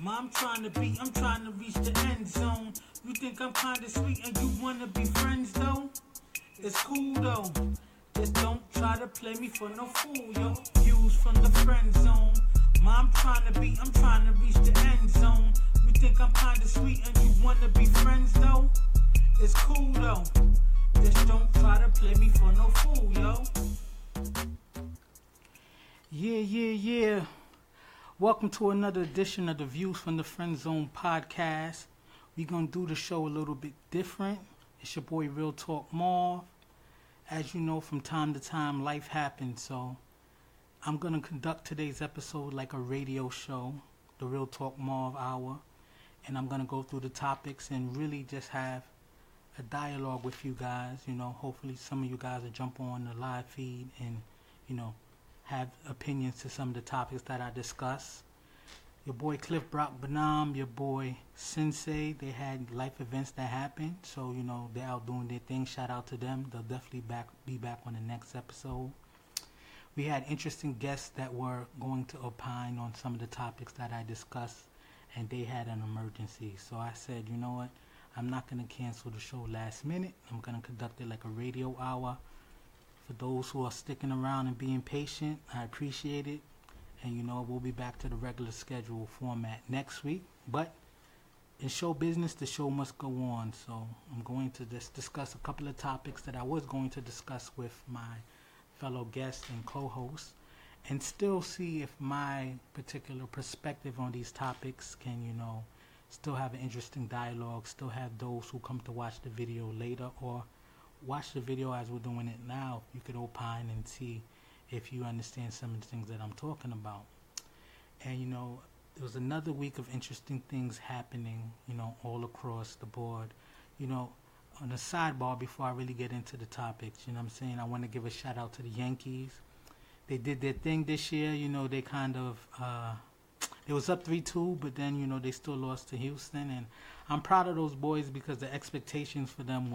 I'm trying to reach the end zone. You think I'm kinda sweet and you wanna be friends though? It's cool though. Just don't try to play me for no fool, yo. Views from the friend zone. I'm trying to reach the end zone. You think I'm kinda sweet and you wanna be friends though? It's cool though. Just don't try to play me for no fool, yo. Yeah. Welcome to another edition of the Views from the Friend Zone podcast. We're going to do the show a little bit different. It's your boy Real Talk Marv. As you know, from time to time, life happens. So I'm going to conduct today's episode like a radio show, the Real Talk Marv Hour. And I'm going to go through the topics and really just have a dialogue with you guys. You know, hopefully some of you guys will jump on the live feed and, you know, have opinions to some of the topics that I discuss. Your boy Cliff Brock Banam, your boy Sensei, they had life events that happened, so you know they're out doing their thing. Shout out to them. They'll definitely be back on the next episode. We had interesting guests that were going to opine on some of the topics that I discussed, and they had an emergency. So I said, you know what, I'm not going to cancel the show last minute. I'm going to conduct it like a radio hour. For those who are sticking around and being patient, I appreciate it. And you know, we'll be back to the regular schedule format next week. But in show business, the show must go on. So I'm going to just discuss a couple of topics that I was going to discuss with my fellow guests and co-hosts, and still see if my particular perspective on these topics can, you know, still have an interesting dialogue, still have those who come to watch the video later or watch the video as we're doing it now. You could opine and see if you understand some of the things that I'm talking about. And you know, there was another week of interesting things happening, you know, all across the board. You know, on the sidebar, before I really get into the topics, you know what I'm saying, I want to give a shout out to the Yankees. They did their thing this year. You know, they kind of it was up 3-2, but then, you know, they still lost to Houston, and I'm proud of those boys because the expectations for them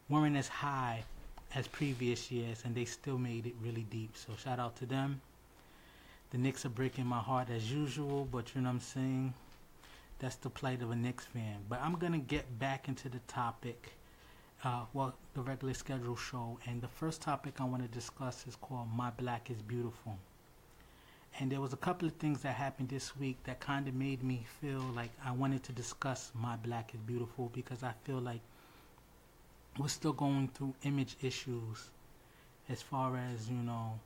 weren't as high as previous years, and they still made it really deep. So shout out to them. The Knicks are breaking my heart as usual, but you know what I'm saying, that's the plight of a Knicks fan. But I'm gonna get back into the topic, the regular schedule show, and the first topic I want to discuss is called My Black is Beautiful. And there was a couple of things that happened this week that kind of made me feel like I wanted to discuss My Black is Beautiful, because I feel like we're still going through image issues as far as, you know,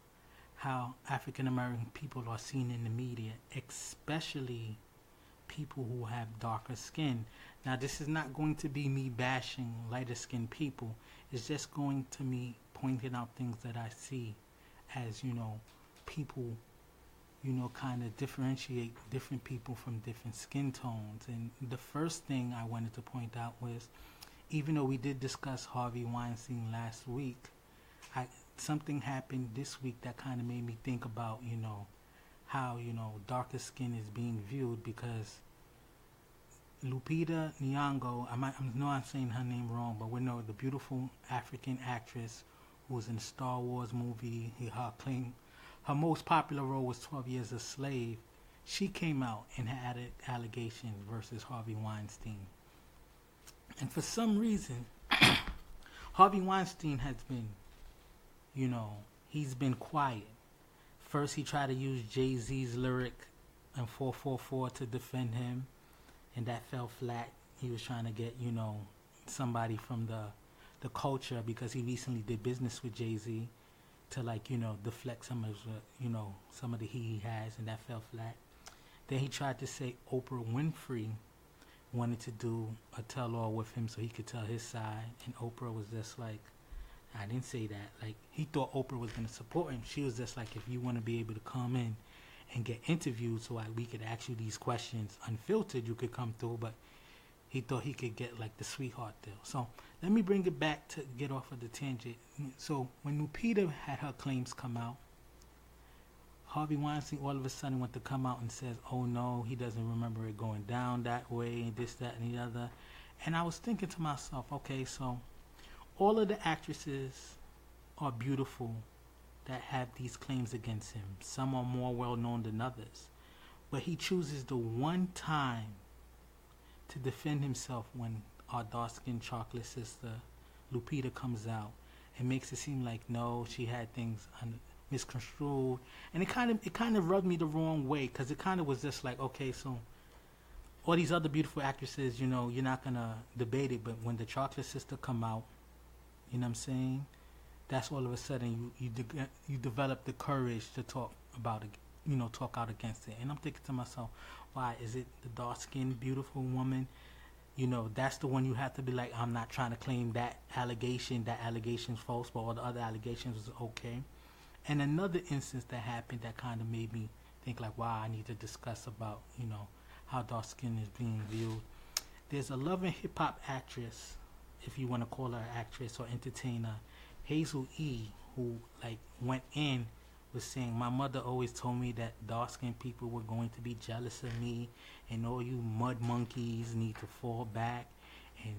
how African American people are seen in the media, especially people who have darker skin. Now, this is not going to be me bashing lighter skinned people. It's just going to me pointing out things that I see as, you know, people, you know, kind of differentiate different people from different skin tones. And the first thing I wanted to point out was, even though we did discuss Harvey Weinstein last week, something happened this week that kind of made me think about, you know, how, you know, darker skin is being viewed, because Lupita Nyong'o, I know I'm saying her name wrong, but we know the beautiful African actress who was in the Star Wars movie. Her most popular role was 12 Years a Slave. She came out and had allegations versus Harvey Weinstein. And for some reason, Harvey Weinstein has been, you know, he's been quiet. First, he tried to use Jay-Z's lyric in 444 to defend him, and that fell flat. He was trying to get, you know, somebody from the culture, because he recently did business with Jay-Z, to, like, you know, deflect some of the, you know, some of the heat he has, and that fell flat. Then he tried to say Oprah Winfrey wanted to do a tell-all with him so he could tell his side, and Oprah was just like, I didn't say that. Like, he thought Oprah was going to support him. She was just like, if you want to be able to come in and get interviewed so we could ask you these questions unfiltered, you could come through. But he thought he could get like the sweetheart deal. So let me bring it back to get off of the tangent. So when Lupita had her claims come out, Harvey Weinstein all of a sudden went to come out and says, oh no, he doesn't remember it going down that way, and this, that, and the other. And I was thinking to myself, okay, so all of the actresses are beautiful that have these claims against him. Some are more well known than others. But he chooses the one time to defend himself when our dark-skinned chocolate sister Lupita comes out and makes it seem like no, she had things misconstrued, and it kind of rubbed me the wrong way because it kind of was just like, okay, so all these other beautiful actresses, you're not gonna debate it, but when the chocolate sister come out, you know what I'm saying? That's all of a sudden you develop the courage to talk about it, talk out against it. And I'm thinking to myself, why is it the dark-skinned beautiful woman? That's the one you have to be like, I'm not trying to claim that allegation's false, but all the other allegations was okay. And another instance that happened that kind of made me think like, wow, I need to discuss about, how dark skin is being viewed. There's a love and hip hop actress, if you want to call her an actress or entertainer, Hazel E, who like went in was saying, my mother always told me that dark-skinned people were going to be jealous of me, and all you mud monkeys need to fall back and,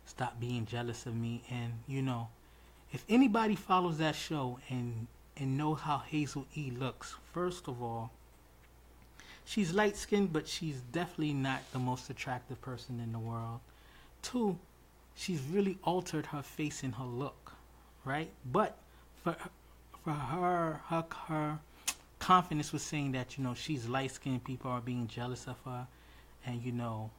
stop being jealous of me. And, if anybody follows that show and know how Hazel E looks, first of all, she's light-skinned, but she's definitely not the most attractive person in the world. Two, she's really altered her face and her look, right? But for her confidence was saying that, she's light-skinned, people are being jealous of her, and,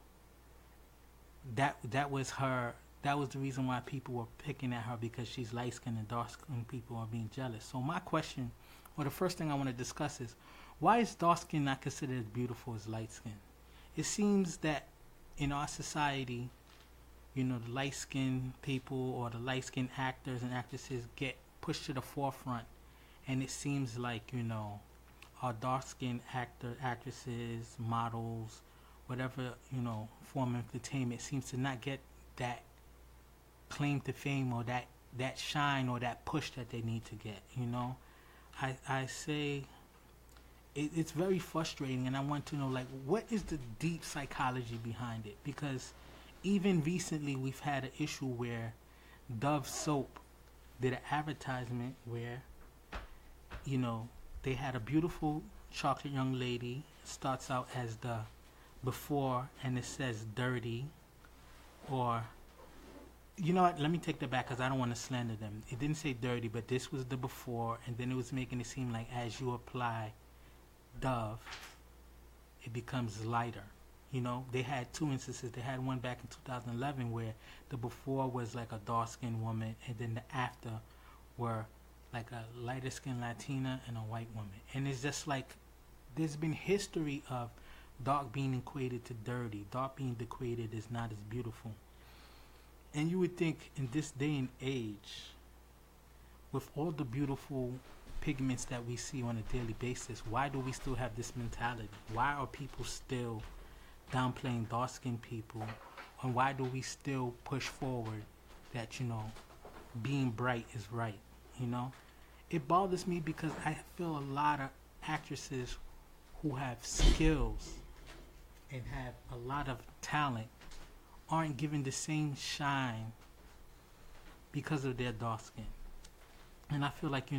that was the reason why people were picking at her, because she's light-skinned and dark-skinned people are being jealous. So my question, or the first thing I want to discuss is, why is dark-skin not considered as beautiful as light-skin? It seems that in our society, the light-skinned people or the light-skinned actors and actresses get pushed to the forefront, and it seems like, our dark-skinned actresses, models, whatever, form of entertainment seems to not get that claim to fame or that shine or that push that they need to get, I say it's very frustrating, and I want to know, like, what is the deep psychology behind it? Because even recently we've had an issue where Dove soap did an advertisement where, they had a beautiful chocolate young lady, starts out as the before, and it says dirty, or, you know what, let me take that back because I don't want to slander them. It didn't say dirty, but this was the before, and then it was making it seem like as you apply Dove, it becomes lighter. They had two instances. They had one back in 2011 where the before was like a dark-skinned woman, and then the after were like a lighter-skinned Latina and a white woman. And it's just like there's been history of dark being equated to dirty. Dark being equated is not as beautiful. And you would think in this day and age, with all the beautiful pigments that we see on a daily basis, why do we still have this mentality? Why are people still downplaying dark-skinned people? And why do we still push forward that, being bright is right? It bothers me because I feel a lot of actresses who have skills and have a lot of talent aren't given the same shine because of their dark skin. And I feel like,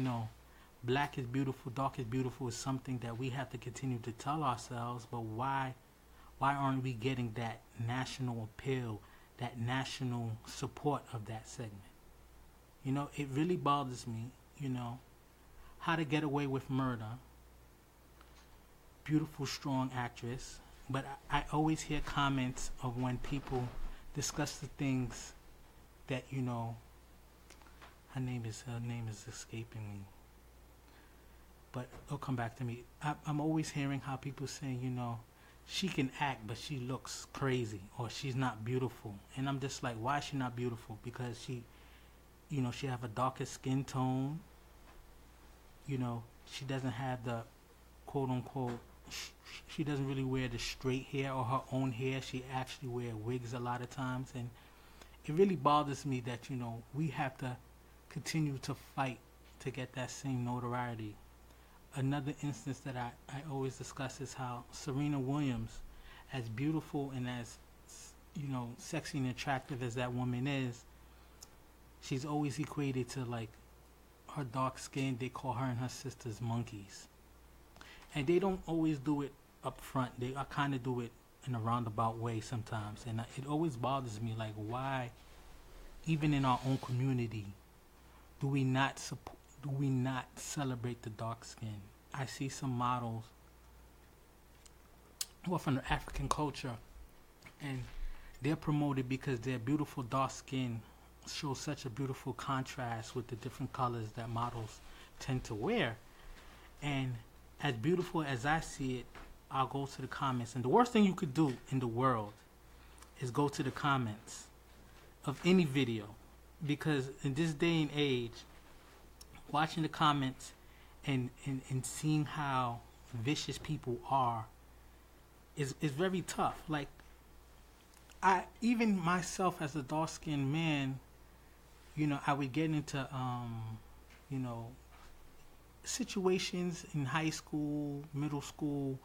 black is beautiful, dark is beautiful is something that we have to continue to tell ourselves, but why aren't we getting that national appeal, that national support of that segment? It really bothers me, How to Get Away with Murder, beautiful, strong actress, but I always hear comments of when people discuss the things that, her name is escaping me, but it'll come back to me. I'm always hearing how people say, she can act, but she looks crazy, or she's not beautiful. And I'm just like, why is she not beautiful? Because she have a darker skin tone. She doesn't have the quote unquote, she doesn't really wear the straight hair or her own hair. She actually wears wigs a lot of times. And it really bothers me that, we have to continue to fight to get that same notoriety. Another instance that I always discuss is how Serena Williams, as beautiful and as, sexy and attractive as that woman is, she's always equated to, like, her dark skin. They call her and her sisters monkeys. And they don't always do it up front. I kind of do it in a roundabout way sometimes, and it always bothers me. Like, why, even in our own community, do we not celebrate the dark skin? I see some models, well, from the African culture, and they're promoted because their beautiful dark skin shows such a beautiful contrast with the different colors that models tend to wear. And as beautiful as I see it, I'll go to the comments. And the worst thing you could do in the world is go to the comments of any video. Because in this day and age, watching the comments and seeing how vicious people are is very tough. Like, even myself as a dark-skinned man, I would get into, situations in high school, middle school,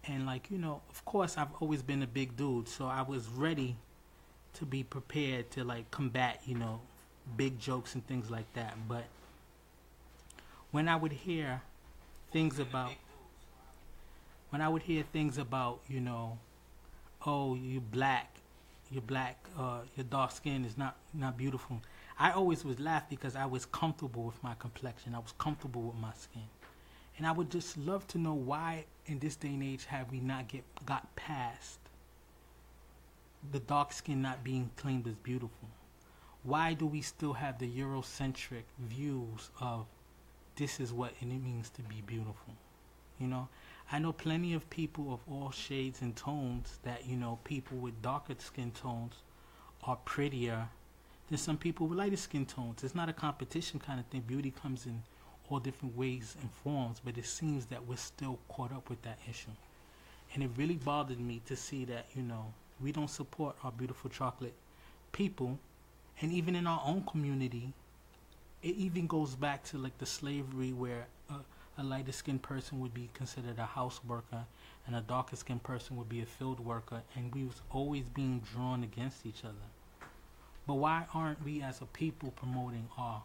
and of course, I've always been a big dude, so I was ready to be prepared to combat, big jokes and things like that. But when I would hear things about, oh, you're black, your dark skin is not beautiful, I always would laugh because I was comfortable with my complexion. I was comfortable with my skin. And I would just love to know why in this day and age have we not got past the dark skin not being claimed as beautiful? Why do we still have the Eurocentric views of this is what it means to be beautiful? I know plenty of people of all shades and tones that, people with darker skin tones are prettier than some people with lighter skin tones. It's not a competition kind of thing. Beauty comes in all different ways and forms, but it seems that we're still caught up with that issue. And it really bothered me to see that, we don't support our beautiful chocolate people. And even in our own community, it even goes back to the slavery where a lighter skinned person would be considered a house worker and a darker skinned person would be a field worker, and we was always being drawn against each other. But why aren't we as a people promoting our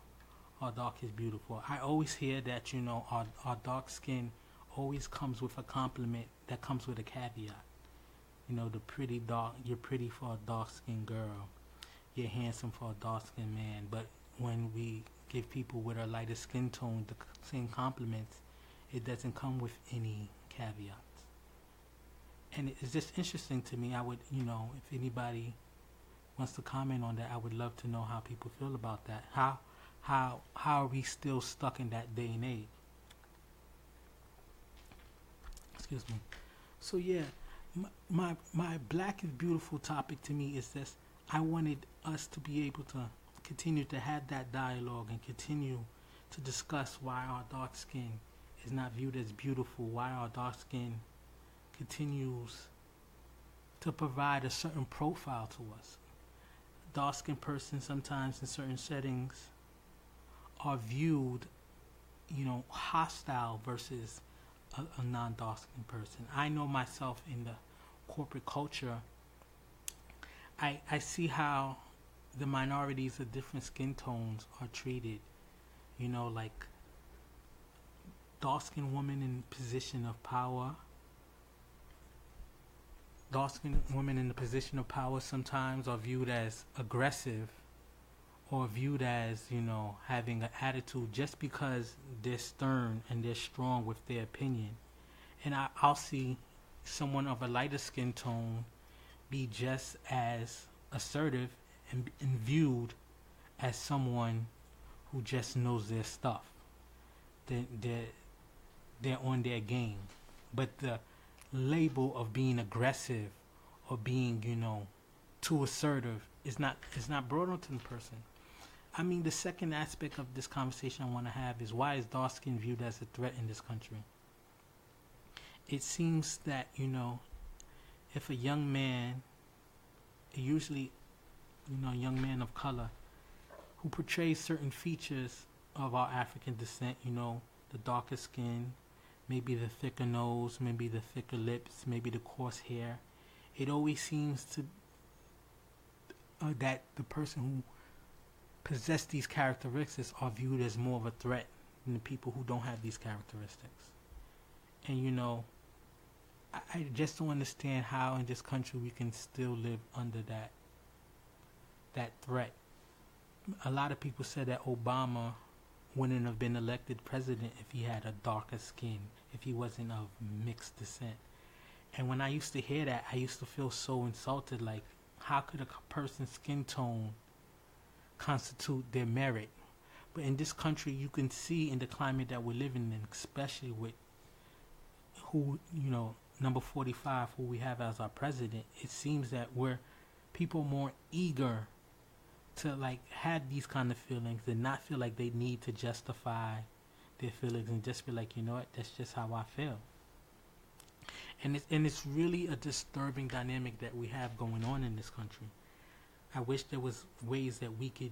dark is beautiful? I always hear that, our dark skin always comes with a compliment that comes with a caveat. The pretty dark, you're pretty for a dark skinned girl, you're handsome for a dark skinned man. But when we give people with a lighter skin tone the same compliments, it doesn't come with any caveats. And it's just interesting to me. I would, if anybody wants to comment on that, I would love to know how people feel about that. How are we still stuck in that day and age? Excuse me. So yeah, my black is beautiful topic to me is this. I wanted us to be able to continue to have that dialogue and continue to discuss why our dark skin is not viewed as beautiful, why our dark skin continues to provide a certain profile to us. Dark-skinned persons sometimes in certain settings are viewed, hostile versus a non-dark-skinned person. I know myself in the corporate culture, I see how the minorities of different skin tones are treated. Like dark-skinned women in position of power. Dark-skinned women in the position of power sometimes are viewed as aggressive or viewed as, having an attitude just because they're stern and they're strong with their opinion. And I'll see someone of a lighter skin tone be just as assertive and viewed as someone who just knows their stuff. They're on their game. But the label of being aggressive or being, too assertive is not brought onto the person. I mean, the second aspect of this conversation I want to have is, why is dark skin viewed as a threat in this country? It seems that, if a young man, usually, a young man of color, who portrays certain features of our African descent, the darker skin, maybe the thicker nose, maybe the thicker lips, maybe the coarse hair, it always seems to that the person who possess these characteristics are viewed as more of a threat than the people who don't have these characteristics. And I just don't understand how in this country we can still live under that threat. A lot of people said that Obama wouldn't have been elected president if he had a darker skin, if he wasn't of mixed descent. And when I used to hear that, I used to feel so insulted. Like, how could a person's skin tone constitute their merit? But in this country, you can see in the climate that we're living in, especially with who, number 45, who we have as our president, it seems that we're people more eager to like have these kind of feelings and not feel like they need to justify their feelings and just be like, you know what, that's just how I feel. And it's really a disturbing dynamic that we have going on in this country. I wish there was ways that we could,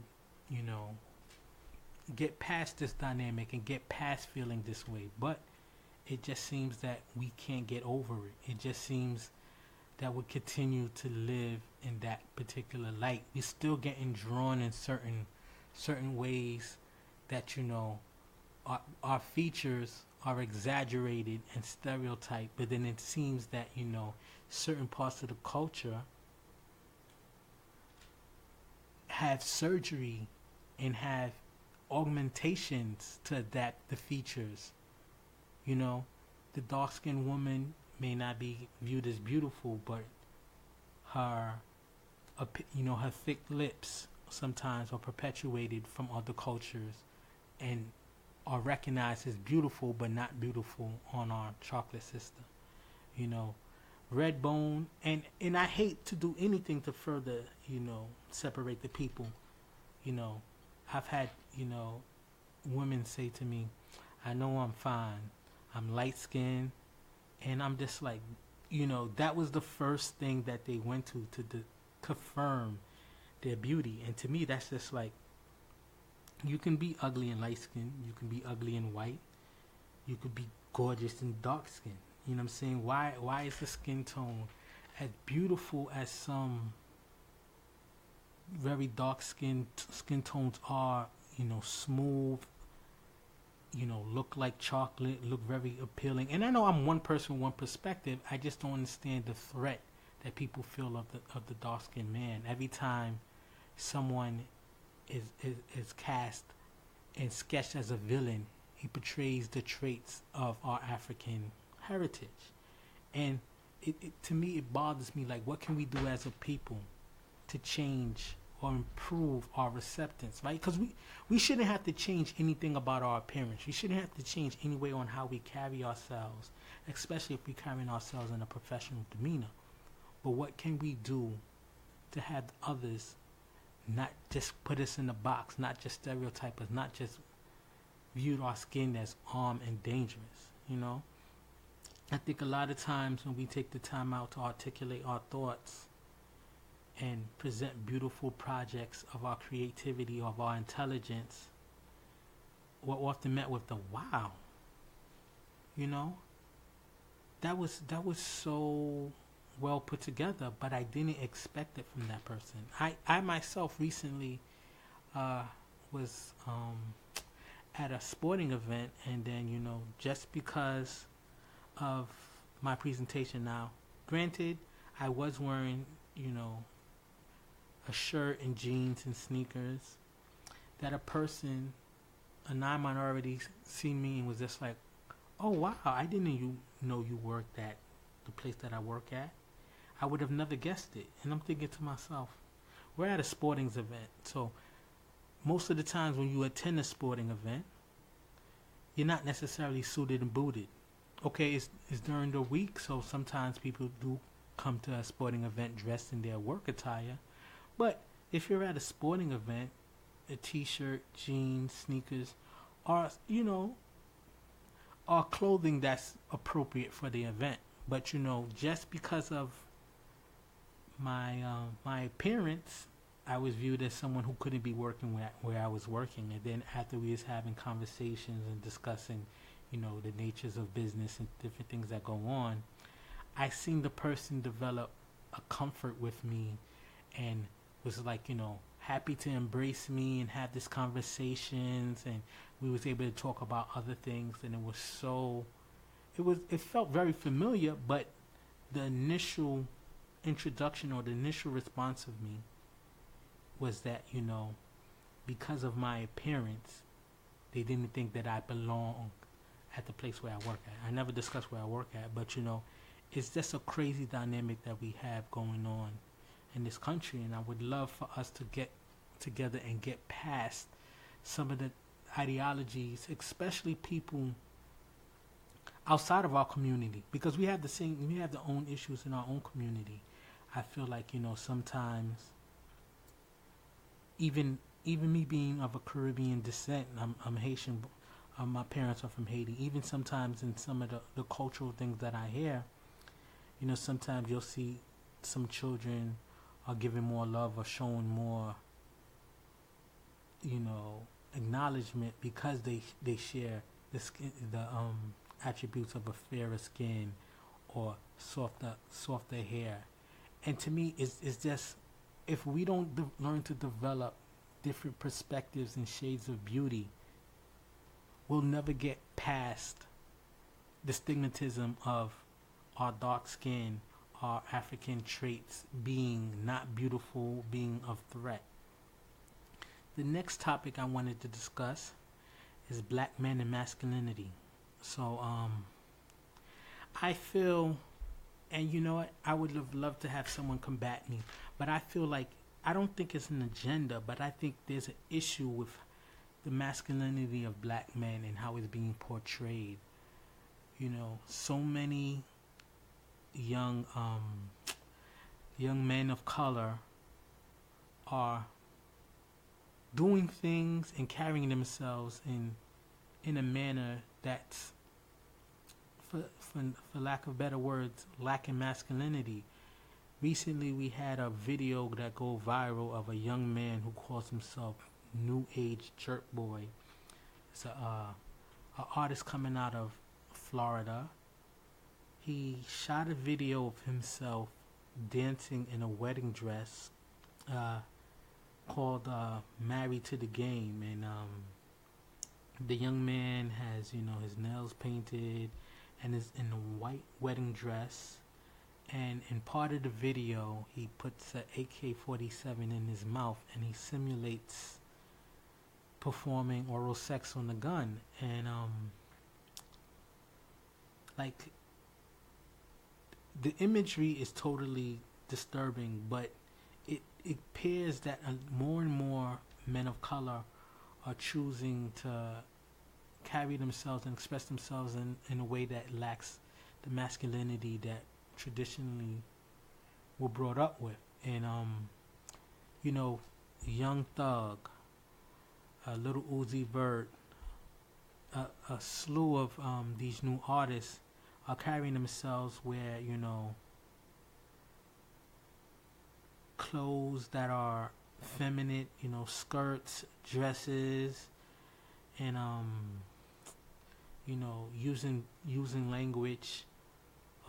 get past this dynamic and get past feeling this way. But it just seems that we can't get over it. It just seems that we continue to live in that particular light. We're still getting drawn in certain ways that, our features are exaggerated and stereotyped, but then it seems that, certain parts of the culture have surgery and have augmentations to adapt the features. The dark-skinned woman may not be viewed as beautiful, but her thick lips sometimes are perpetuated from other cultures and are recognized as beautiful, but not beautiful on our chocolate system. Red bone, and I hate to do anything to further, separate the people. I've had, women say to me, I know I'm fine, I'm light skinned, and I'm just like, that was the first thing that they went to confirm their beauty. And to me, that's just like, you can be ugly and light skinned, you can be ugly and white, you could be gorgeous and dark skinned. You know what I'm saying? Why is the skin tone as beautiful as some very dark skin tones are, smooth, look like chocolate, look very appealing. And I know I'm one person, one perspective. I just don't understand the threat that people feel of the dark skinned man. Every time someone is cast and sketched as a villain, he portrays the traits of our African heritage. And to me, it bothers me. Like, what can we do as a people to change or improve our acceptance, right? Because we shouldn't have to change anything about our appearance. We shouldn't have to change any way on how we carry ourselves, especially if we're carrying ourselves in a professional demeanor. But what can we do to have others not just put us in a box, not just stereotype us, not just view our skin as armed and dangerous, I think a lot of times when we take the time out to articulate our thoughts and present beautiful projects of our creativity, of our intelligence, we're often met with the wow. That was so well put together, but I didn't expect it from that person. I myself recently was at a sporting event, and then just because of my presentation, now granted I was wearing a shirt and jeans and sneakers, that a non-minority seen me and was just like, oh wow, I didn't know you worked at the place that I work at. I would have never guessed it. And I'm thinking to myself, we're at a sporting event, so most of the times when you attend a sporting event, you're not necessarily suited and booted. Okay, it's during the week, so sometimes people do come to a sporting event dressed in their work attire. But if you're at a sporting event, a t-shirt, jeans, sneakers, are clothing that's appropriate for the event. But just because of my appearance, I was viewed as someone who couldn't be working where I was working. And then after we was having conversations and discussing, the natures of business and different things that go on, I seen the person develop a comfort with me and was like, happy to embrace me and have these conversations, and we was able to talk about other things, and it felt very familiar, but the initial introduction or the initial response of me was that, because of my appearance, they didn't think that I belonged at the place where I work at. I never discussed where I work at, but it's just a crazy dynamic that we have going on in this country, and I would love for us to get together and get past some of the ideologies, especially people outside of our community, because we have the own issues in our own community. I feel like sometimes even me being of a Caribbean descent, I'm Haitian. My parents are from Haiti. Even sometimes in some of the cultural things that I hear, sometimes you'll see some children are giving more love or showing more, acknowledgement because they share the attributes of a fairer skin or softer hair. And to me, it's just, if we don't learn to develop different perspectives and shades of beauty, we'll never get past the stigmatism of our dark skin, our African traits being not beautiful, being of threat. The next topic I wanted to discuss is black men and masculinity. So I feel, and you know what, I would have loved to have someone combat me, but I feel like, I don't think it's an agenda, but I think there's an issue with the masculinity of black men and how it's being portrayed. So many young men of color are doing things and carrying themselves in a manner that's, for lack of better words, lacking masculinity. Recently, we had a video that go viral of a young man who calls himself New Age Jerk Boy. It's a artist coming out of Florida. He shot a video of himself dancing in a wedding dress called Married to the Game, and the young man has his nails painted and is in a white wedding dress. And in part of the video, he puts an AK-47 in his mouth and he simulates performing oral sex on the gun. And the imagery is totally disturbing, but it appears that more and more men of color are choosing to carry themselves and express themselves in a way that lacks the masculinity that traditionally were brought up with. And Young Thug, Little Uzi Vert, a slew of these new artists are carrying themselves where clothes that are feminine, skirts, dresses, and using language,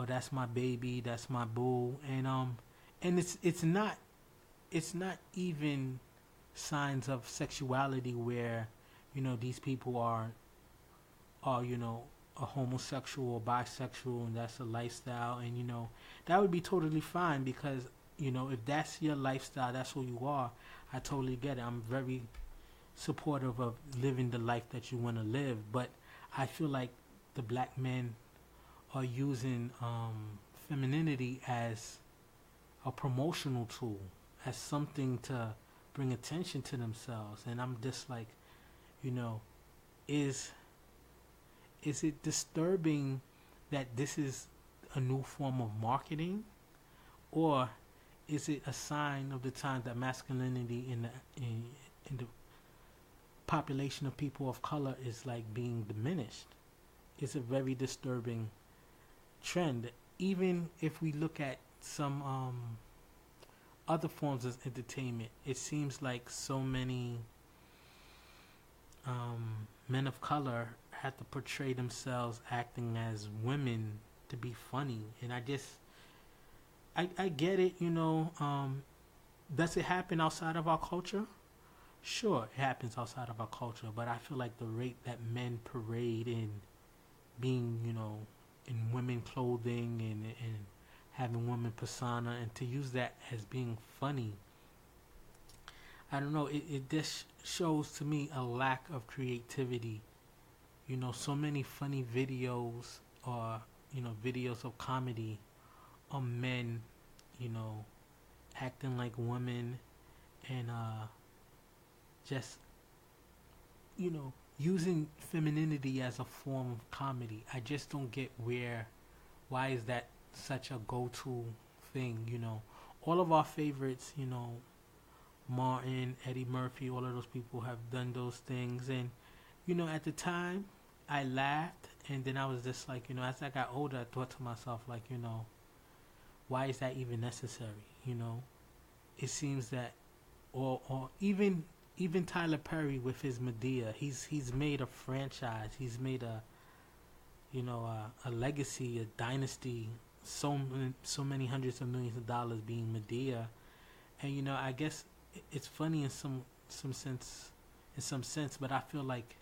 oh, that's my baby, that's my boo, and it's not even signs of sexuality where these people are a homosexual or bisexual, and that's a lifestyle, and that would be totally fine, because if that's your lifestyle, that's who you are, I totally get it. I'm very supportive of living the life that you want to live, but I feel like the black men are using femininity as a promotional tool, as something to bring attention to themselves. And I'm just like, is it disturbing that this is a new form of marketing, or is it a sign of the time that masculinity in the population of people of color is like being diminished? It's a very disturbing trend. Even if we look at some other forms of entertainment, it seems like so many men of color have to portray themselves acting as women to be funny. And I get it, does it happen outside of our culture? Sure, it happens outside of our culture, but I feel like the rate that men parade in being, in women clothing and having woman persona, and to use that as being funny. I don't know. It just shows to me a lack of creativity. So many funny videos or videos of comedy of men, you know, acting like women and just using femininity as a form of comedy. I just don't get why is that such a go-to thing. All of our favorites, Martin, Eddie Murphy, all of those people have done those things. And, at the time, I laughed. And then I was just like, as I got older, I thought to myself, like, why is that even necessary? It seems that, or even Tyler Perry with his Medea, he's made a franchise. He's made a legacy, a dynasty, so many hundreds of millions of dollars being Medea. And I guess it's funny in some sense, but I feel like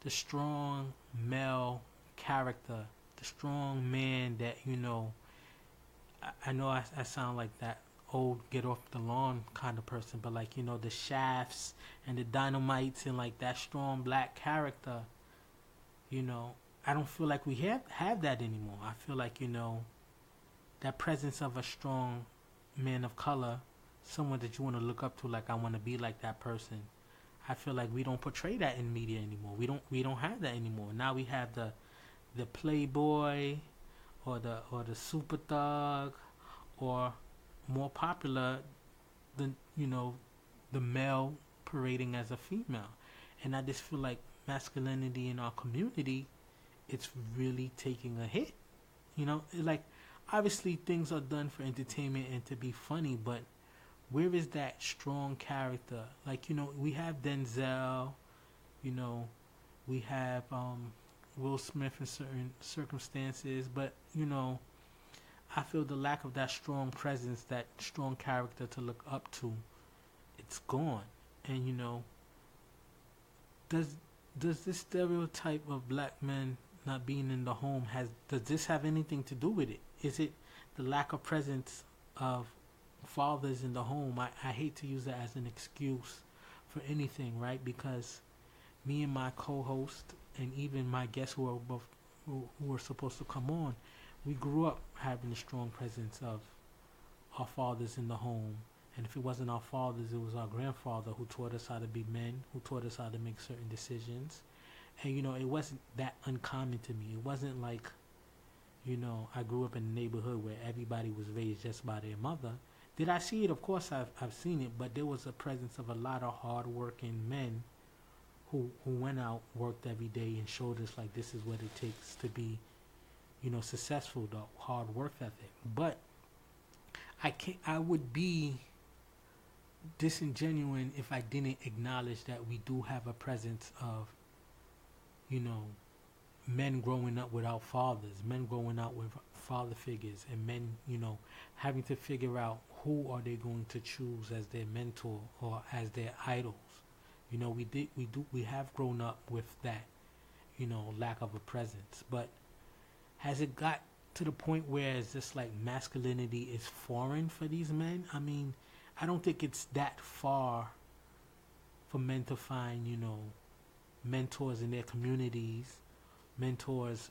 the strong male character, the strong man that I know I sound like that old get off the lawn kind of person, but like the Shafts and the Dynamites and like that strong black character, I don't feel like we have that anymore. I feel like that presence of a strong man of color, someone that you want to look up to, like I want to be like that person. I feel like we don't portray that in media anymore. We don't have that anymore. Now we have the playboy or the super thug, or more popular the male parading as a female. And I just feel like masculinity in our community, it's really taking a hit. Like obviously things are done for entertainment and to be funny, but where is that strong character? Like, we have Denzel, we have Will Smith in certain circumstances, but I feel the lack of that strong presence, that strong character to look up to, it's gone. And does this stereotype of black men not being in the home does this have anything to do with it? Is it the lack of presence of fathers in the home? I hate to use that as an excuse for anything, right? Because me and my co-host and even my guests who are supposed to come on, we grew up having a strong presence of our fathers in the home. And if it wasn't our fathers, it was our grandfather who taught us how to be men, who taught us how to make certain decisions. And it wasn't that uncommon to me. It wasn't like I grew up in a neighborhood where everybody was raised just by their mother. Did I see it? Of course I've seen it, but there was a presence of a lot of hard-working men who went out, worked every day, and showed us like this is what it takes to be successful, the hard work ethic. But I would be disingenuous if I didn't acknowledge that we do have a presence of men growing up without fathers, men growing up with father figures, and men having to figure out who are they going to choose as their mentor or as their idols. We have grown up with that lack of a presence. But has it got to the point where it's just like masculinity is foreign for these men? I mean, I don't think it's that far for men to find mentors in their communities, mentors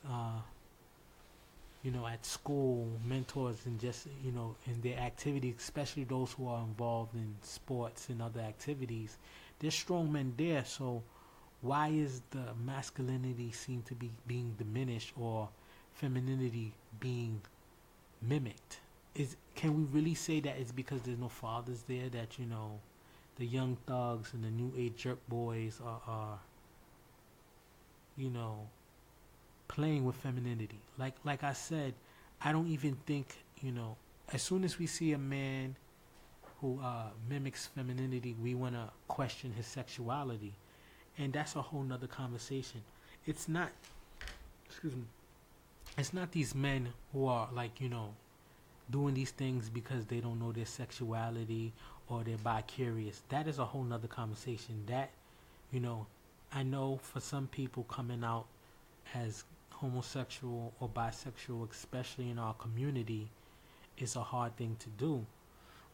at school, mentors in just in their activities, especially those who are involved in sports and other activities. There's strong men there. So why is the masculinity seem to be being diminished, or femininity being mimicked? Can we really say that it's because there's no fathers there, that the young thugs and the new age jerk boys are playing with femininity? Like I said, I don't even think as soon as we see a man who mimics femininity, we want to question his sexuality, and that's a whole nother conversation. It's not, excuse me, it's not these men who are like doing these things because they don't know their sexuality or they're bi-curious. That is a whole nother conversation. That I know for some people coming out as homosexual or bisexual, especially in our community, is a hard thing to do.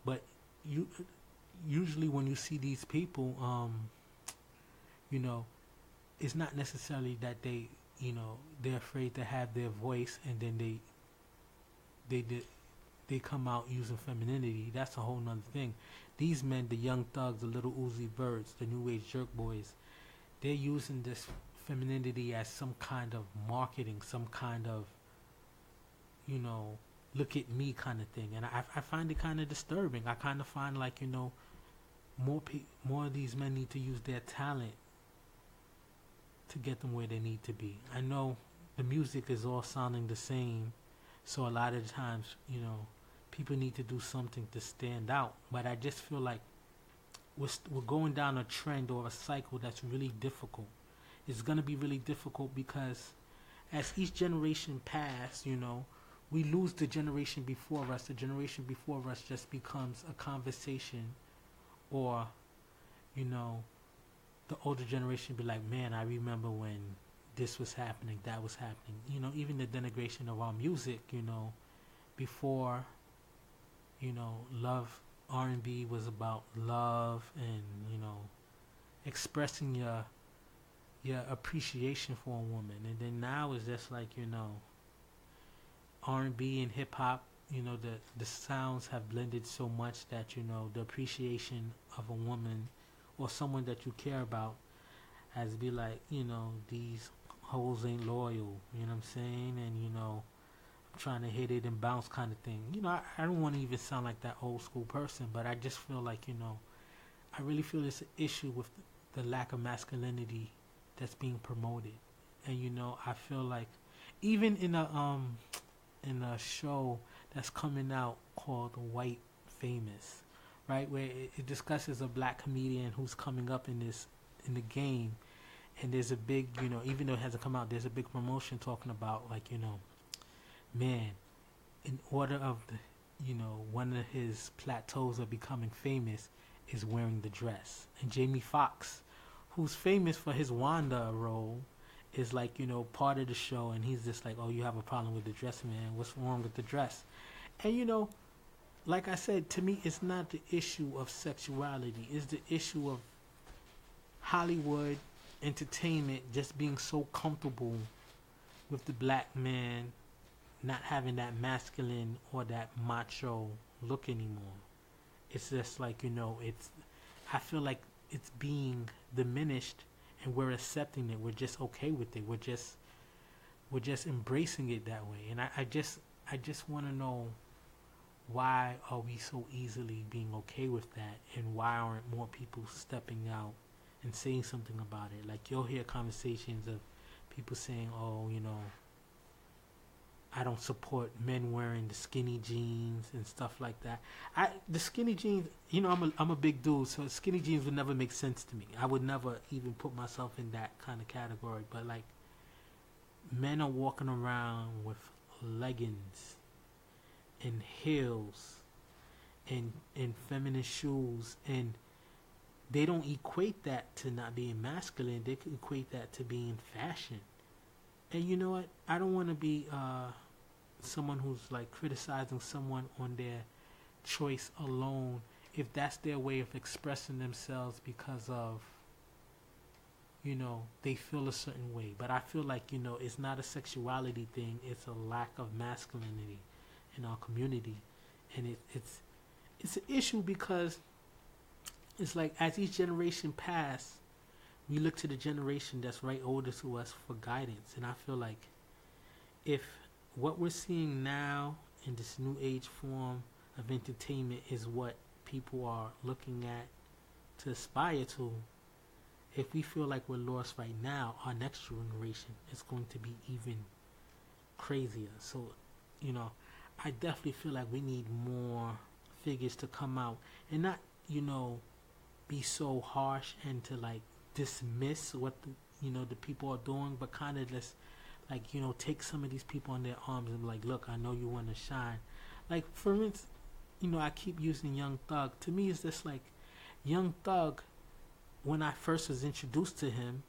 But you usually when you see these people, you know, it's not necessarily that they're afraid to have their voice, and then they did they come out using femininity. That's a whole nother thing. These men, the young thugs, the little Uzi Birds, the new age jerk boys, they're using this femininity as some kind of marketing, some kind of, you know, look at me kind of thing. And I find it kind of disturbing. I kind of find like, more of these men need to use their talent to get them where they need to be. I know the music is all sounding the same, so a lot of the times, people need to do something to stand out. But I just feel like we're going down a trend or a cycle that's really difficult. It's going to be really difficult because as each generation passes, we lose the generation before us. The generation before us just becomes a conversation, or, the older generation be like, man, I remember when this was happening, that was happening. Even the denigration of our music, before, love, R&B was about love and, expressing your appreciation for a woman. And then now it's just like, R&B and hip hop, the sounds have blended so much that, the appreciation of a woman or someone that you care about has be like, these hoes ain't loyal, you know what I'm saying? And, I'm trying to hit it and bounce kind of thing. I don't want to even sound like that old school person, but I just feel like, I really feel it's an issue with the lack of masculinity that's being promoted. And, I feel like even in a show that's coming out called White Famous, right, where it discusses a black comedian who's coming up in the game, and there's a big, even though it hasn't come out, there's a big promotion talking about like, man, in order of the, one of his plateaus of becoming famous is wearing the dress. And Jamie Foxx, who's famous for his Wanda role, is like, part of the show, and he's just like, oh, you have a problem with the dress, man, what's wrong with the dress? And like I said, to me, it's not the issue of sexuality, it's the issue of Hollywood entertainment just being so comfortable with the black man not having that masculine or that macho look anymore. It's just like, I feel like it's being diminished, and we're accepting it. We're just okay with it. We're just embracing it that way. And I just want to know, why are we so easily being okay with that, and why aren't more people stepping out and saying something about it? Like, you'll hear conversations of people saying, oh, I don't support men wearing the skinny jeans and stuff like that. The skinny jeans, I'm a big dude, so skinny jeans would never make sense to me. I would never even put myself in that kind of category. But like, men are walking around with leggings and heels and feminine shoes, and they don't equate that to not being masculine. They can equate that to being fashion. And you know what? I don't want to be someone who's like criticizing someone on their choice alone, if that's their way of expressing themselves because of, they feel a certain way. But I feel like, it's not a sexuality thing. It's a lack of masculinity in our community. And it's an issue because it's like, as each generation passes, we look to the generation that's right older to us for guidance. And I feel like if what we're seeing now in this new age form of entertainment is what people are looking at to aspire to, if we feel like we're lost right now, our next generation is going to be even crazier. So, I definitely feel like we need more figures to come out and not, be so harsh and to like dismiss what the people are doing, but kind of just like, take some of these people on their arms and be like, look, I know you want to shine. Like, for instance, I keep using Young Thug. To me, it's just like, Young Thug, when I first was introduced to him,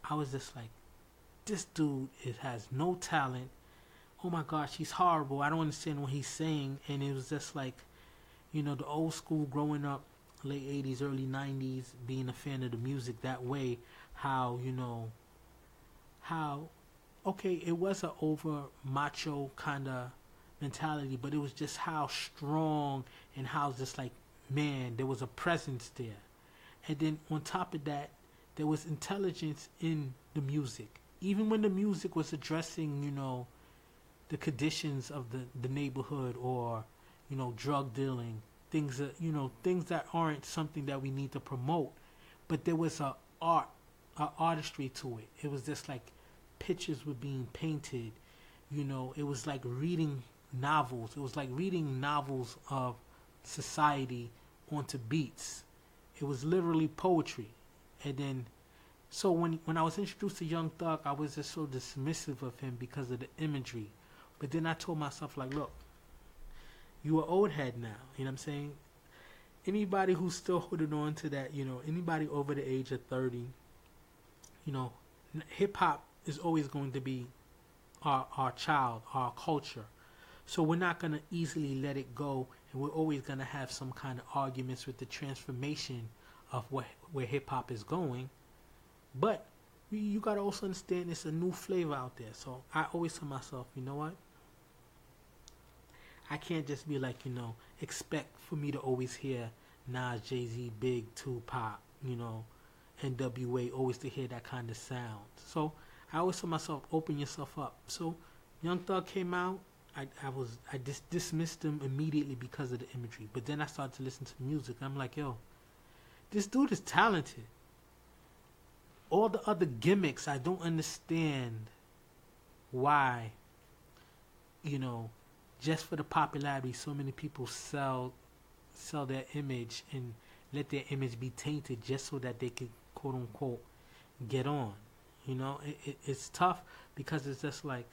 I was just like, this dude has no talent. oh my gosh, he's horrible. I don't understand what he's saying. And it was just like, the old school growing up, late 80s, early 90s, being a fan of the music that way, how, how, okay, it was an over macho kind of mentality, but it was just how strong and how just like, man, there was a presence there. And then on top of that, there was intelligence in the music. Even when the music was addressing, the conditions of the neighborhood, or, drug dealing, things that aren't something that we need to promote. But there was a artistry to it. It was just like pictures were being painted. It was like reading novels. It was like reading novels of society onto beats. It was literally poetry. And then, so when I was introduced to Young Thug, I was just so dismissive of him because of the imagery. But then I told myself, like, look, you an old head now. You know what I'm saying? Anybody who's still holding on to that, anybody over the age of 30, hip hop is always going to be our child, our culture. So we're not going to easily let it go, and we're always going to have some kind of arguments with the transformation of where hip hop is going. But you got to also understand it's a new flavor out there. So I always tell myself, you know what? I can't just be like, expect for me to always hear Nas, Jay-Z, Big, Tupac, NWA, always to hear that kind of sound. So I always tell myself, open yourself up. So Young Thug came out. I just dismissed him immediately because of the imagery. But then I started to listen to the music. I'm like, yo, this dude is talented. All the other gimmicks, I don't understand why, just for the popularity, so many people sell their image and let their image be tainted just so that they can, quote unquote, get on. It's tough because it's just like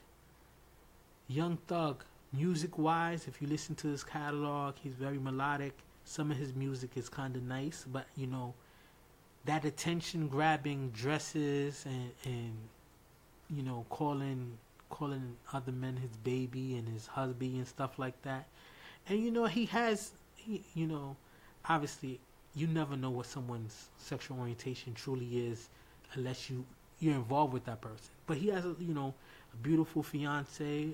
Young Thug, music wise, if you listen to his catalog, he's very melodic. Some of his music is kind of nice, but that attention grabbing dresses and calling other men his baby and his husband and stuff like that. And obviously you never know what someone's sexual orientation truly is unless you're involved with that person. But he has a beautiful fiance,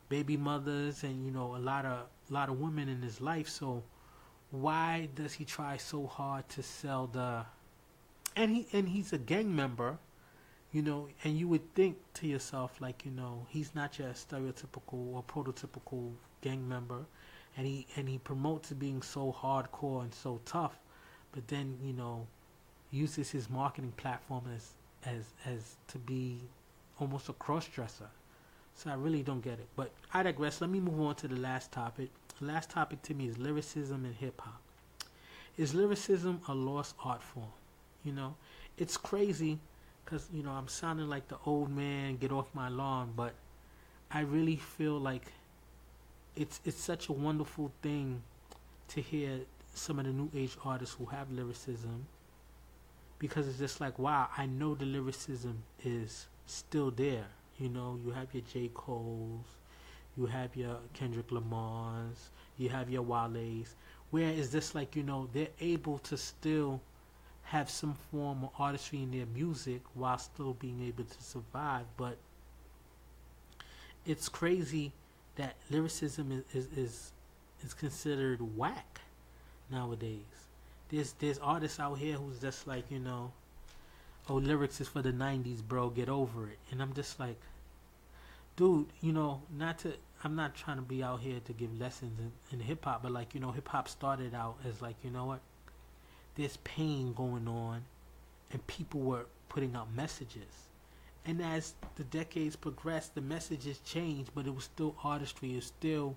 baby mothers, and a lot of women in his life. So why does he try so hard to sell and he's a gang member, and you would think to yourself, like, he's not your stereotypical or prototypical gang member, and he promotes being so hardcore and so tough, but then uses his marketing platform as to be almost a cross-dresser. So I really don't get it. But I digress. Let me move on to the last topic. The last topic to me is lyricism and hip-hop. Is lyricism a lost art form? It's crazy because, I'm sounding like the old man, get off my lawn, but I really feel like it's such a wonderful thing to hear some of the new age artists who have lyricism, because it's just like, wow, I know the lyricism is still there. You have your J. Cole's, you have your Kendrick Lamar's, you have your Wale's, where it's just like, they're able to still have some form of artistry in their music while still being able to survive. But it's crazy that lyricism is considered whack nowadays. There's artists out here who's just like, oh, lyrics is for the 90s, bro, get over it. And I'm just like, dude, I'm not trying to be out here to give lessons in hip-hop, but like, hip-hop started out as like, there's pain going on, and people were putting out messages. And as the decades progressed, the messages changed, but it was still artistry. You still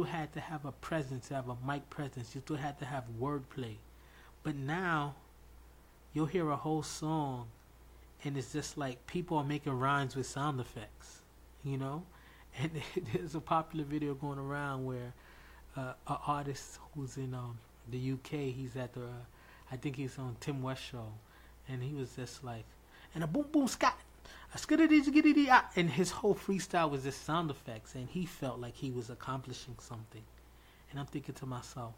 had to have a presence, have a mic presence. You still had to have wordplay. But now, you'll hear a whole song, and it's just like people are making rhymes with sound effects, And there's a popular video going around where an artist who's in the UK, he's at I think he's on Tim West show, and he was just like, and a boom boom scat, and his whole freestyle was just sound effects, and he felt like he was accomplishing something. And I'm thinking to myself,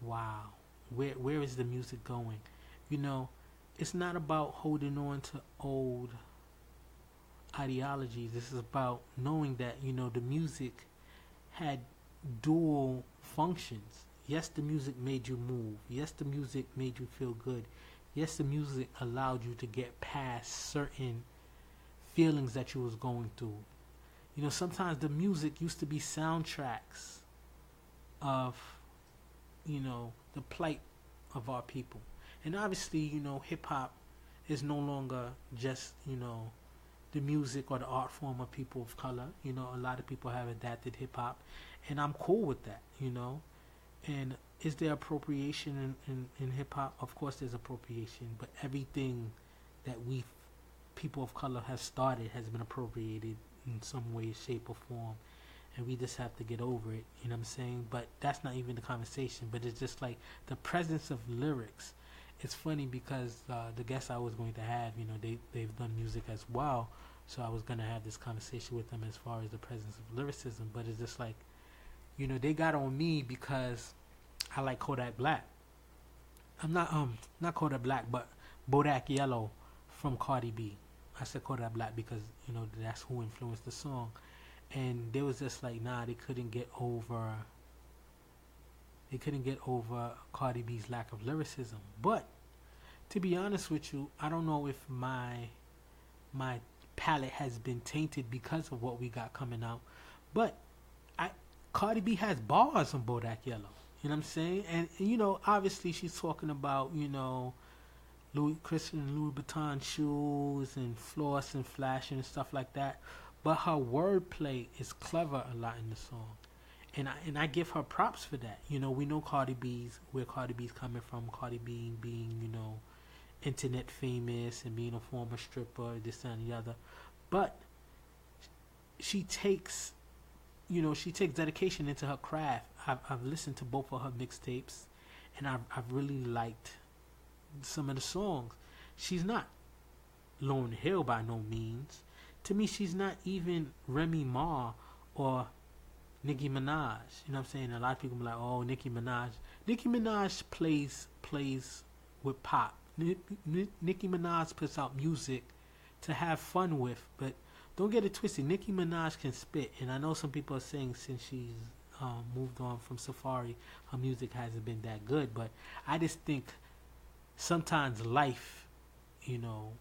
wow, where is the music going? You know, it's not about holding on to old ideologies. This is about knowing that, you know, the music had dual functions. Yes, the music made you move. Yes, the music made you feel good. Yes, the music allowed you to get past certain feelings that you was going through. You know, sometimes the music used to be soundtracks of, you know, the plight of our people. And obviously, you know, hip hop is no longer just, you know, the music or the art form of people of color. You know, a lot of people have adapted hip hop, and I'm cool with that, you know. And is there appropriation in hip hop? Of course there's appropriation, but everything that we people of color have started has been appropriated in some way, shape, or form. And we just have to get over it, you know what I'm saying? But that's not even the conversation, but it's just like the presence of lyrics. It's funny because the guests I was going to have, you know, they've done music as well, so I was going to have this conversation with them as far as the presence of lyricism. But it's just like, you know, they got on me because I like Kodak Black. I'm not Kodak Black, but Bodak Yellow from Cardi B. I said Kodak Black because, you know, that's who influenced the song. And they was just like, nah, they couldn't get over Cardi B's lack of lyricism. But to be honest with you, I don't know if my palette has been tainted because of what we got coming out. But Cardi B has bars on Bodak Yellow. You know what I'm saying? And you know, obviously she's talking about, you know, Christian Louis Vuitton shoes and floss and flashing and stuff like that. But her wordplay is clever a lot in the song. And I give her props for that. You know, we know where Cardi B's coming from. Cardi B being, you know, internet famous and being a former stripper, this and the other. But she takes dedication into her craft. I've listened to both of her mixtapes, and I've really liked some of the songs. She's not Lauryn Hill by no means. To me, she's not even Remy Ma or Nicki Minaj. You know what I'm saying? A lot of people be like, oh, Nicki Minaj. Nicki Minaj plays with pop. Nicki Minaj puts out music to have fun with, but don't get it twisted. Nicki Minaj can spit, and I know some people are saying since she's moved on from Safari, her music hasn't been that good, but I just think sometimes life, you know,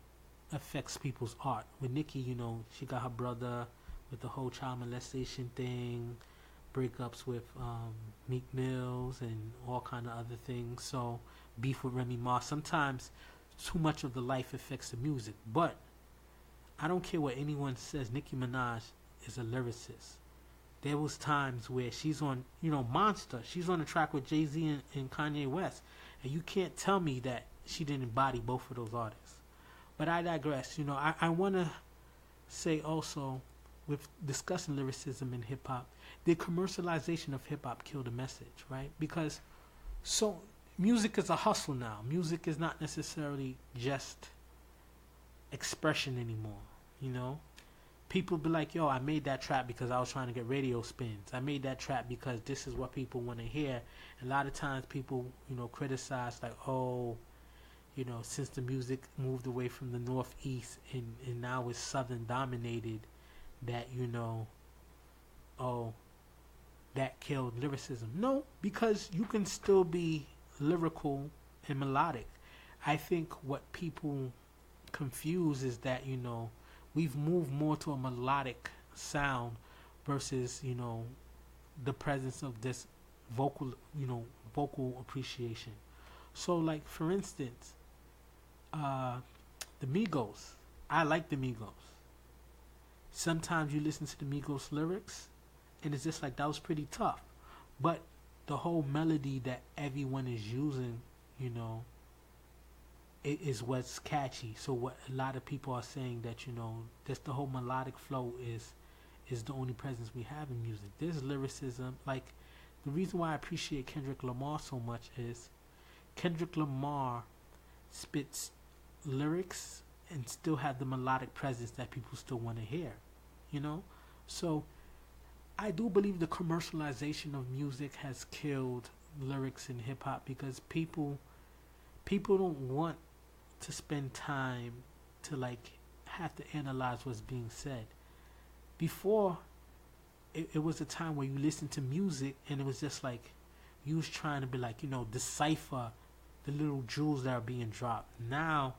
affects people's art. With Nicki, you know, she got her brother with the whole child molestation thing, breakups with Meek Mills and all kind of other things. So beef with Remy Ma. Sometimes too much of the life affects the music. But I don't care what anyone says. Nicki Minaj is a lyricist. There was times where she's on, you know, Monster. She's on a track with Jay-Z and Kanye West. And you can't tell me that she didn't embody both of those artists. But I digress. You know, I want to say also, with discussing lyricism in hip-hop, the commercialization of hip-hop killed the message, right? Because so music is a hustle now. Music is not necessarily just expression anymore, you know? People be like, yo, I made that trap because I was trying to get radio spins. I made that trap because this is what people want to hear. And a lot of times people, you know, criticize like, oh, you know, since the music moved away from the Northeast and now it's Southern dominated, that, you know, oh, that killed lyricism. No, because you can still be lyrical and melodic. I think what people confuse is that, you know, we've moved more to a melodic sound versus, you know, the presence of this vocal appreciation. So, like, for instance, the Migos. I like the Migos. Sometimes you listen to the Migos lyrics, and it's just like, that was pretty tough. But the whole melody that everyone is using, you know, it is what's catchy. So what a lot of people are saying that, you know, just the whole melodic flow is the only presence we have in music. There's lyricism. Like, the reason why I appreciate Kendrick Lamar so much is Kendrick Lamar spits lyrics and still have the melodic presence that people still want to hear, you know? So I do believe the commercialization of music has killed lyrics in hip hop because people don't want to spend time to like have to analyze what's being said. Before, it was a time where you listened to music and it was just like you was trying to be like, decipher the little jewels that are being dropped. Now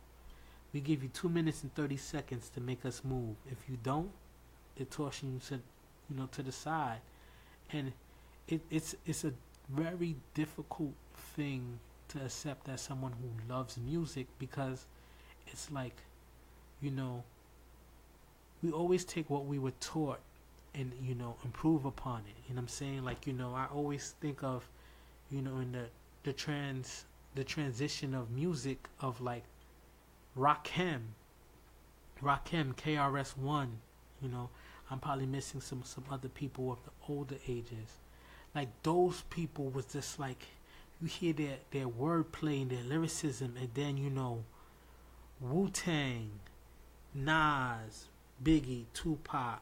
we give you 2 minutes and 30 seconds to make us move. If you don't, it tosses you to the side. And it's a very difficult thing to accept as someone who loves music, because it's like, we always take what we were taught and, improve upon it. You know what I'm saying? Like, I always think of, in the transition of music of like Rakim, KRS-One, I'm probably missing some other people of the older ages. Like those people was just like, you hear their wordplay and their lyricism, and then, Wu-Tang, Nas, Biggie, Tupac,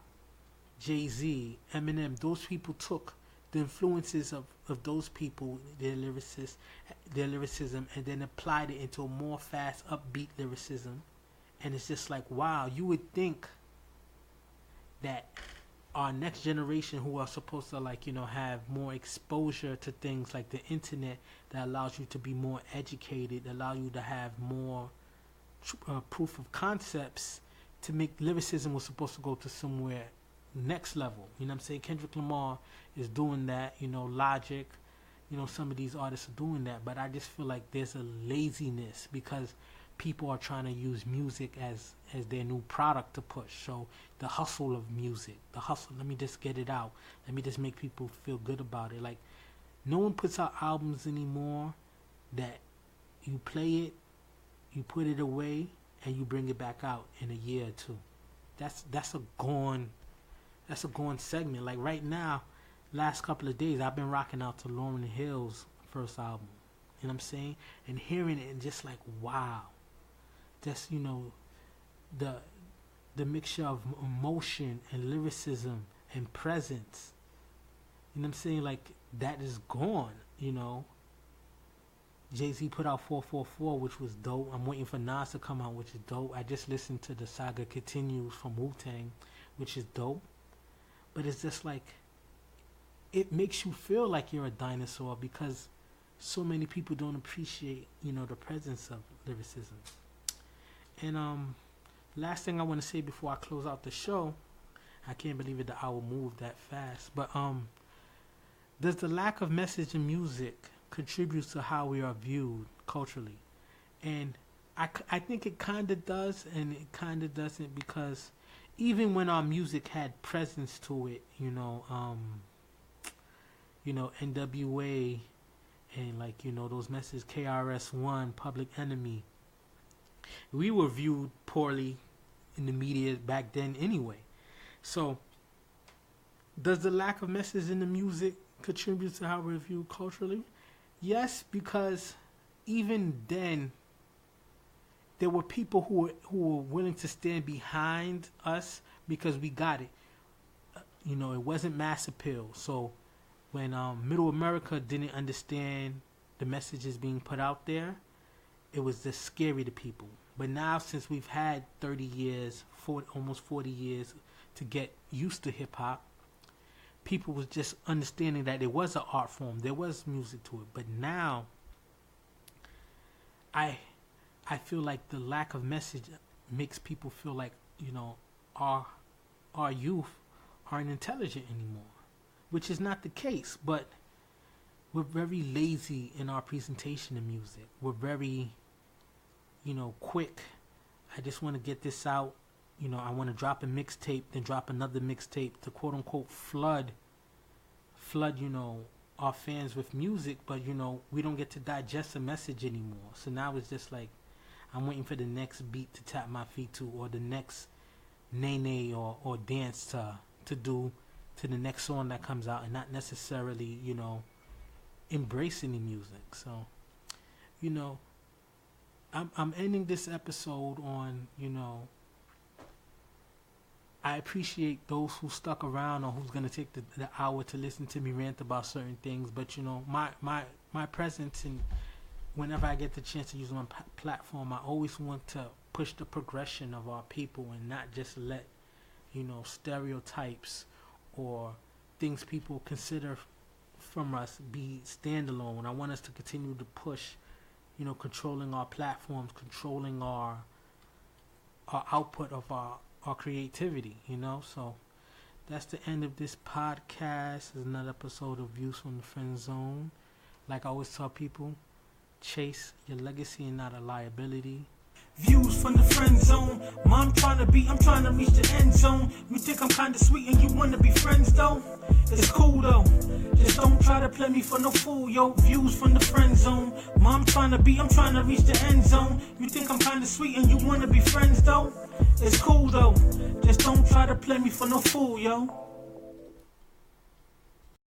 Jay-Z, Eminem, those people took the influences of those people, their lyricism, and then applied it into a more fast, upbeat lyricism. And it's just like, wow, you would think that our next generation, who are supposed to have more exposure to things like the internet that allows you to be more educated, allow you to have more proof of concepts, to make lyricism was supposed to go to somewhere next level. You know what I'm saying? Kendrick Lamar is doing that, Logic, some of these artists are doing that, but I just feel like there's a laziness because people are trying to use music as their new product to push. So the hustle of music, let me just get it out. Let me just make people feel good about it. Like, no one puts out albums anymore that you play it, you put it away, and you bring it back out in a year or two. That's a gone segment. Like right now, last couple of days, I've been rocking out to Lauryn Hill's first album. You know what I'm saying? And hearing it and just like, wow. Just, the mixture of emotion and lyricism and presence. You know what I'm saying? Like, that is gone, Jay-Z put out 444, which was dope. I'm waiting for Nas to come out, which is dope. I just listened to the Saga Continues from Wu-Tang, which is dope. But it's just like, it makes you feel like you're a dinosaur because so many people don't appreciate, the presence of lyricism. And last thing I want to say before I close out the show, I can't believe it, the hour moved that fast. But does the lack of message in music contribute to how we are viewed culturally? And I think it kind of does, and it kind of doesn't, because even when our music had presence to it, NWA and those messages, KRS-One, Public Enemy, we were viewed poorly in the media back then anyway. So does the lack of message in the music contribute to how we're viewed culturally? Yes, because even then there were people who were willing to stand behind us because we got it. It wasn't mass appeal. So when Middle America didn't understand the messages being put out there, it was just scary to people. But now, since we've had 30 years, almost 40 years to get used to hip-hop, people was just understanding that it was an art form. There was music to it. But now, I feel like the lack of message makes people feel like, our youth aren't intelligent anymore, which is not the case. But we're very lazy in our presentation of music. We're very, quick. I just want to get this out. I want to drop a mixtape, then drop another mixtape to quote unquote flood, our fans with music. But, we don't get to digest a message anymore. So now it's just like, I'm waiting for the next beat to tap my feet to, or the next nay or dance to do to the next song that comes out, and not necessarily, embracing the music. So, I'm ending this episode on, I appreciate those who stuck around or who's gonna take the hour to listen to me rant about certain things. But my presence, and whenever I get the chance to use my platform, I always want to push the progression of our people and not just let stereotypes or things people consider from us be standalone. I want us to continue to push, controlling our platforms, controlling our output of our creativity, So that's the end of this podcast. It's another episode of Views from the Friend Zone. Like I always tell people, chase your legacy and not a liability. Views from the friend zone. I'm trying to reach the end zone. You think I'm kinda sweet and you wanna be friends though? It's cool though. Just don't try to play me for no fool, yo. Views from the friend zone. I'm trying to reach the end zone. You think I'm kinda sweet and you wanna be friends though? It's cool though. Just don't try to play me for no fool, yo.